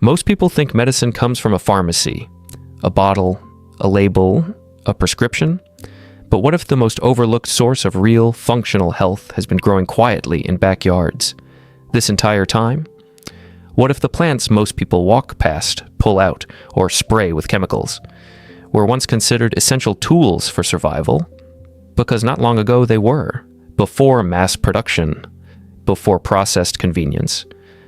Most people think medicine comes from a pharmacy, a bottle, a label, a prescription. But what if the most overlooked source of real, functional health has been growing quietly in backyards this entire time? What if the plants most people walk past, pull out, or spray with chemicals were once considered essential tools for survival? Because not long ago they were, before mass production, before processed convenience,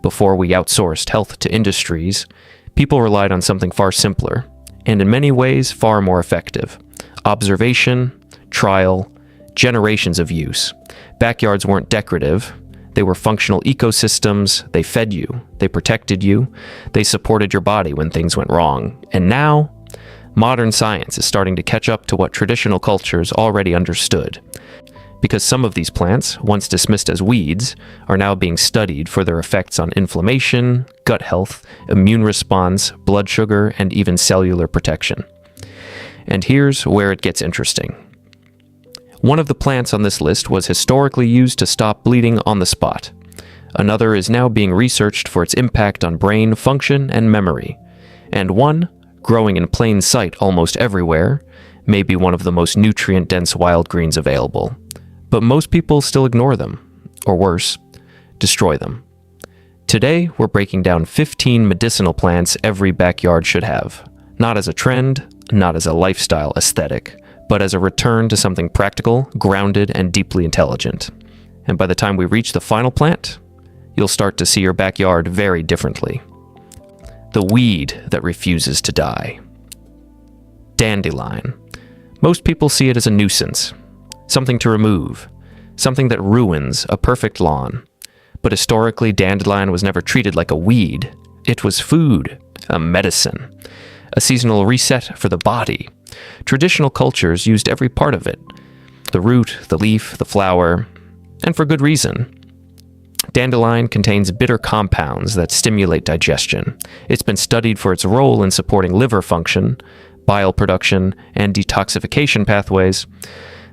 before we outsourced health to industries, people relied on something far simpler, and in many ways far more effective. Observation, trial, generations of use. Backyards weren't decorative. They were functional ecosystems. They fed you. They protected you. They supported your body when things went wrong. And now, modern science is starting to catch up to what traditional cultures already understood. Because some of these plants, once dismissed as weeds, are now being studied for their effects on inflammation, gut health, immune response, blood sugar, and even cellular protection. And here's where it gets interesting. One of the plants on this list was historically used to stop bleeding on the spot. Another is now being researched for its impact on brain function and memory. And one, growing in plain sight almost everywhere, may be one of the most nutrient-dense wild greens available. But most people still ignore them, or worse, destroy them. Today, we're breaking down 15 medicinal plants every backyard should have, not as a trend, not as a lifestyle aesthetic, but as a return to something practical, grounded, and deeply intelligent. And by the time we reach the final plant, you'll start to see your backyard very differently. The weed that refuses to die. Dandelion. Most people see it as a nuisance, something to remove, something that ruins a perfect lawn. But historically, dandelion was never treated like a weed. It was food, a medicine, a seasonal reset for the body. Traditional cultures used every part of it, the root, the leaf, the flower, and for good reason. Dandelion contains bitter compounds that stimulate digestion. It's been studied for its role in supporting liver function, bile production, and detoxification pathways.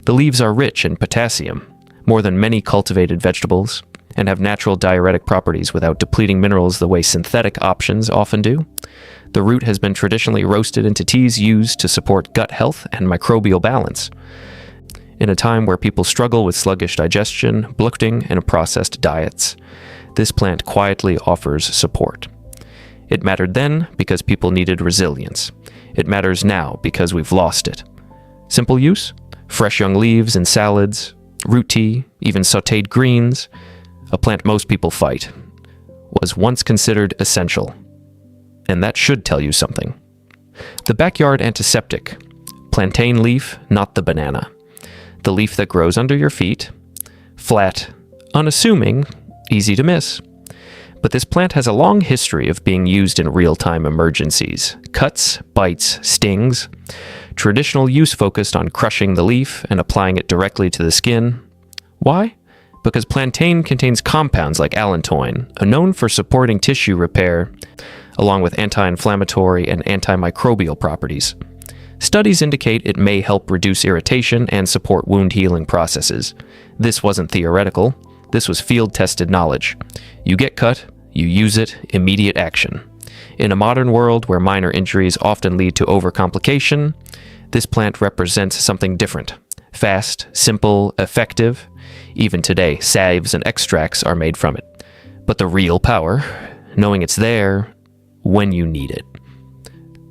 The leaves are rich in potassium, more than many cultivated vegetables, and have natural diuretic properties without depleting minerals the way synthetic options often do. The root has been traditionally roasted into teas used to support gut health and microbial balance. In a time where people struggle with sluggish digestion, bloating, and processed diets, this plant quietly offers support. It mattered then because people needed resilience. It matters now because we've lost it. Simple use? Fresh young leaves in salads, root tea, even sautéed greens, a plant most people fight, was once considered essential. And that should tell you something. The backyard antiseptic. Plantain leaf, not the banana. The leaf that grows under your feet. Flat, unassuming, easy to miss. But this plant has a long history of being used in real-time emergencies. Cuts, bites, stings. Traditional use focused on crushing the leaf and applying it directly to the skin. Why? Because plantain contains compounds like allantoin, known for supporting tissue repair, along with anti-inflammatory and antimicrobial properties. Studies indicate it may help reduce irritation and support wound healing processes. This wasn't theoretical. This was field-tested knowledge. You get cut, you use it, immediate action. In a modern world where minor injuries often lead to overcomplication, this plant represents something different. Fast, simple, effective. Even today, salves and extracts are made from it. But the real power, knowing it's there when you need it.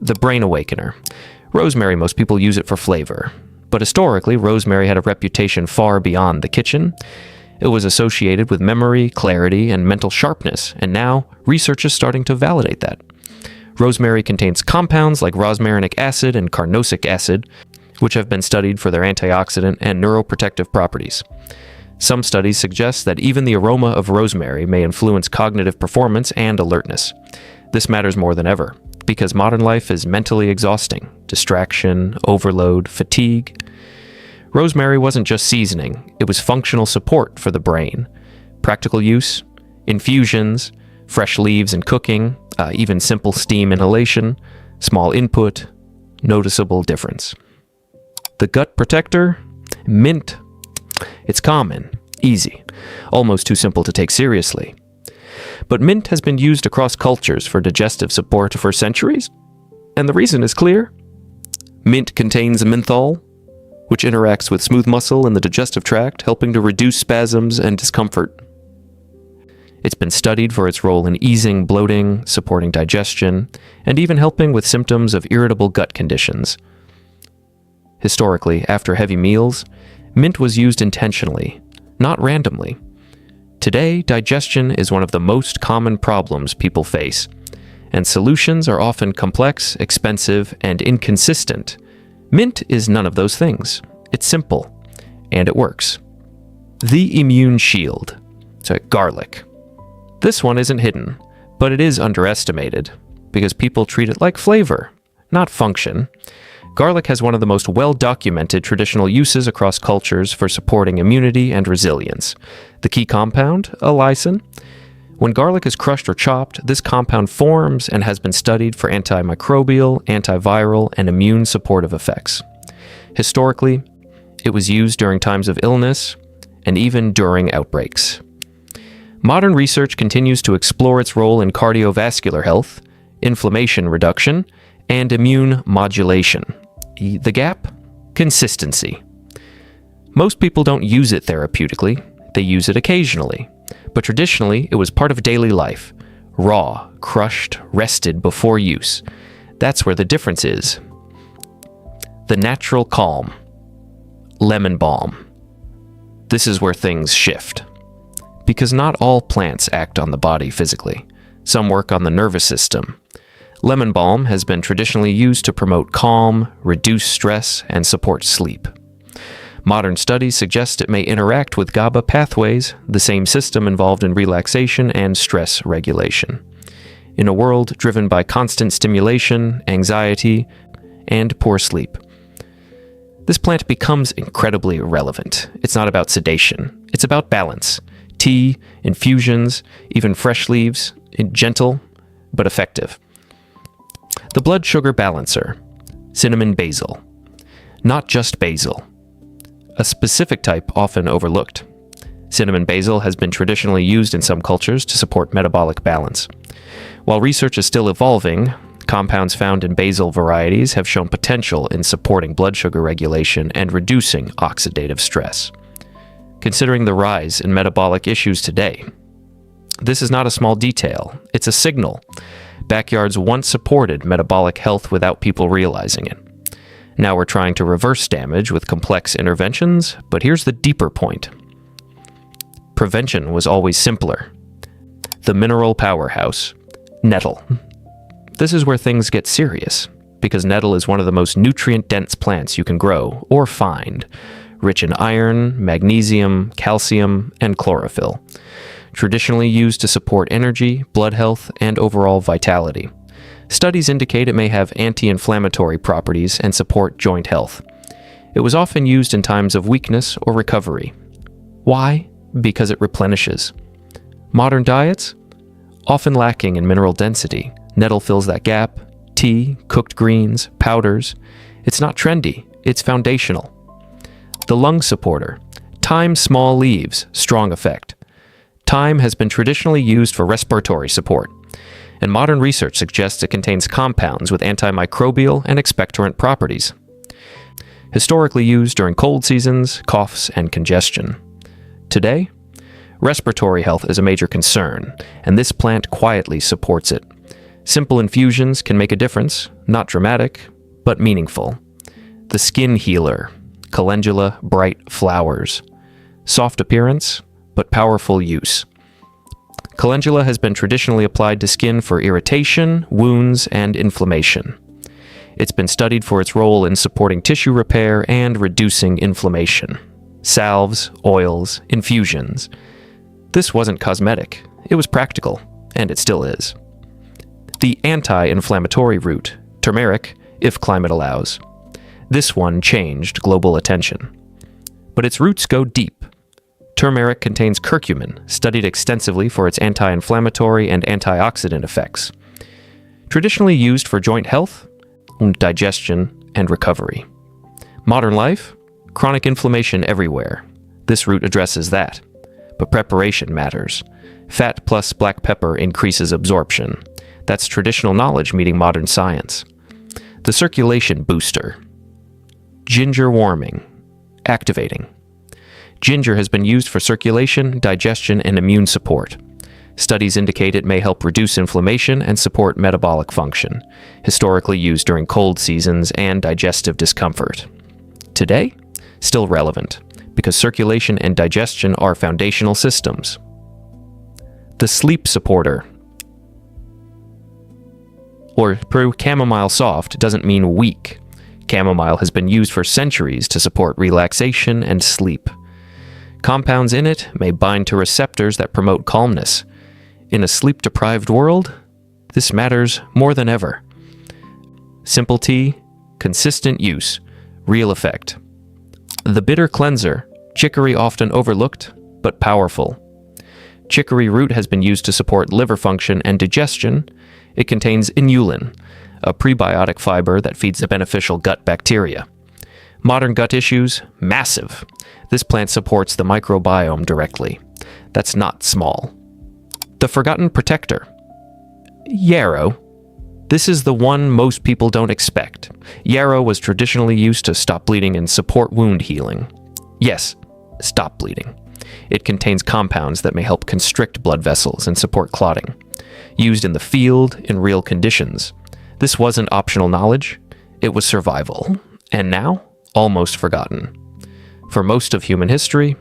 The brain awakener. Rosemary, most people use it for flavor. But historically, rosemary had a reputation far beyond the kitchen. It was associated with memory, clarity, and mental sharpness, and now research is starting to validate that. Rosemary contains compounds like rosmarinic acid and carnosic acid, which have been studied for their antioxidant and neuroprotective properties. Some studies suggest that even the aroma of rosemary may influence cognitive performance and alertness. This matters more than ever, because modern life is mentally exhausting. Distraction, overload, fatigue. Rosemary wasn't just seasoning, it was functional support for the brain. Practical use, infusions, fresh leaves in cooking, even simple steam inhalation, small input, noticeable difference. The gut protector, mint. It's common, easy, almost too simple to take seriously. But mint has been used across cultures for digestive support for centuries, and the reason is clear. Mint contains menthol, which interacts with smooth muscle in the digestive tract, helping to reduce spasms and discomfort. It's been studied for its role in easing bloating, supporting digestion, and even helping with symptoms of irritable gut conditions. Historically, after heavy meals, mint was used intentionally, not randomly. Today, digestion is one of the most common problems people face, and solutions are often complex, expensive, and inconsistent. Mint is none of those things. It's simple, and it works. The immune shield. So, garlic. This one isn't hidden, but it is underestimated, because people treat it like flavor, not function. Garlic has one of the most well-documented traditional uses across cultures for supporting immunity and resilience. The key compound, allicin. When garlic is crushed or chopped, this compound forms and has been studied for antimicrobial, antiviral, and immune supportive effects. Historically, it was used during times of illness and even during outbreaks. Modern research continues to explore its role in cardiovascular health, inflammation reduction, and immune modulation. The gap? Consistency. Most people don't use it therapeutically, they use it occasionally. But traditionally, it was part of daily life. Raw, crushed, rested before use. That's where the difference is. The natural calm. Lemon balm. This is where things shift. Because not all plants act on the body physically. Some work on the nervous system. Lemon balm has been traditionally used to promote calm, reduce stress, and support sleep. Modern studies suggest it may interact with GABA pathways, the same system involved in relaxation and stress regulation. In a world driven by constant stimulation, anxiety, and poor sleep, this plant becomes incredibly relevant. It's not about sedation. It's about balance. Tea, infusions, even fresh leaves, gentle but effective. The blood sugar balancer, cinnamon basil. Not just basil. A specific type often overlooked. Cinnamon basil has been traditionally used in some cultures to support metabolic balance. While research is still evolving, compounds found in basil varieties have shown potential in supporting blood sugar regulation and reducing oxidative stress. Considering the rise in metabolic issues today, this is not a small detail, it's a signal. Backyards once supported metabolic health without people realizing it. Now we're trying to reverse damage with complex interventions, but here's the deeper point. Prevention was always simpler. The mineral powerhouse, nettle. This is where things get serious, because nettle is one of the most nutrient-dense plants you can grow or find, rich in iron, magnesium, calcium, and chlorophyll. Traditionally used to support energy, blood health, and overall vitality. Studies indicate it may have anti-inflammatory properties and support joint health. It was often used in times of weakness or recovery. Why? Because it replenishes. Modern diets? Often lacking in mineral density. Nettle fills that gap. Tea, cooked greens, powders. It's not trendy, it's foundational. The lung supporter. Thyme small leaves, strong effect. Thyme has been traditionally used for respiratory support, and modern research suggests it contains compounds with antimicrobial and expectorant properties. Historically used during cold seasons, coughs, and congestion. Today, respiratory health is a major concern, and this plant quietly supports it. Simple infusions can make a difference, not dramatic, but meaningful. The skin healer. Calendula bright flowers. Soft appearance, but powerful use. Calendula has been traditionally applied to skin for irritation, wounds, and inflammation. It's been studied for its role in supporting tissue repair and reducing inflammation. Salves, oils, infusions. This wasn't cosmetic. It was practical, and it still is. The anti-inflammatory root, turmeric, if climate allows. This one changed global attention. But its roots go deep. Turmeric contains curcumin, studied extensively for its anti-inflammatory and antioxidant effects. Traditionally used for joint health, digestion, and recovery. Modern life? Chronic inflammation everywhere. This root addresses that. but preparation matters. Fat plus black pepper increases absorption. That's traditional knowledge meeting modern science. The circulation booster. Ginger warming. Activating. Ginger has been used for circulation, digestion, and immune support. Studies indicate it may help reduce inflammation and support metabolic function, historically used during cold seasons and digestive discomfort. Today, still relevant, because circulation and digestion are foundational systems. The sleep supporter, or chamomile soft, doesn't mean weak. Chamomile has been used for centuries to support relaxation and sleep. Compounds in it may bind to receptors that promote calmness. In a sleep-deprived world, this matters more than ever. Simple tea, consistent use, real effect. The bitter cleanser, chicory often overlooked, but powerful. Chicory root has been used to support liver function and digestion. It contains inulin, a prebiotic fiber that feeds the beneficial gut bacteria. Modern gut issues? Massive. This plant supports the microbiome directly. That's not small. The forgotten protector. Yarrow. This is the one most people don't expect. Yarrow was traditionally used to stop bleeding and support wound healing. Yes, stop bleeding. It contains compounds that may help constrict blood vessels and support clotting. Used in the field, in real conditions. This wasn't optional knowledge, it was survival. And now, almost forgotten. For most of human history,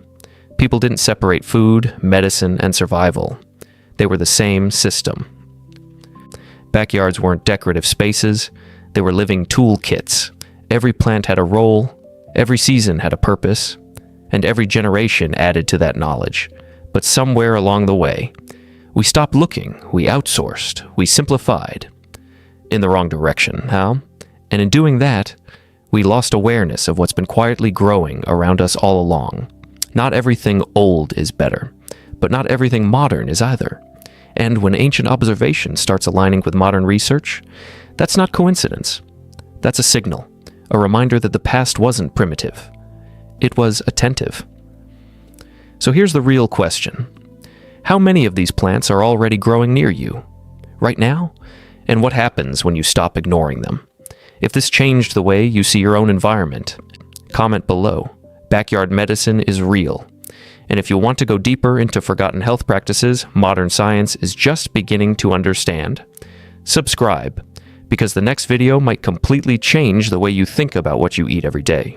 people didn't separate food, medicine, and survival. They were the same system. Backyards weren't decorative spaces, they were living toolkits. Every plant had a role, every season had a purpose, and every generation added to that knowledge. But somewhere along the way, we stopped looking, we outsourced, we simplified. In the wrong direction, how? And in doing that, we lost awareness of what's been quietly growing around us all along. Not everything old is better, but not everything modern is either. And when ancient observation starts aligning with modern research, that's not coincidence. That's a signal, a reminder that the past wasn't primitive. It was attentive. So here's the real question. How many of these plants are already growing near you? Right now? And what happens when you stop ignoring them? If this changed the way you see your own environment, comment below. Backyard medicine is real. And if you want to go deeper into forgotten health practices modern science is just beginning to understand, subscribe, because the next video might completely change the way you think about what you eat every day.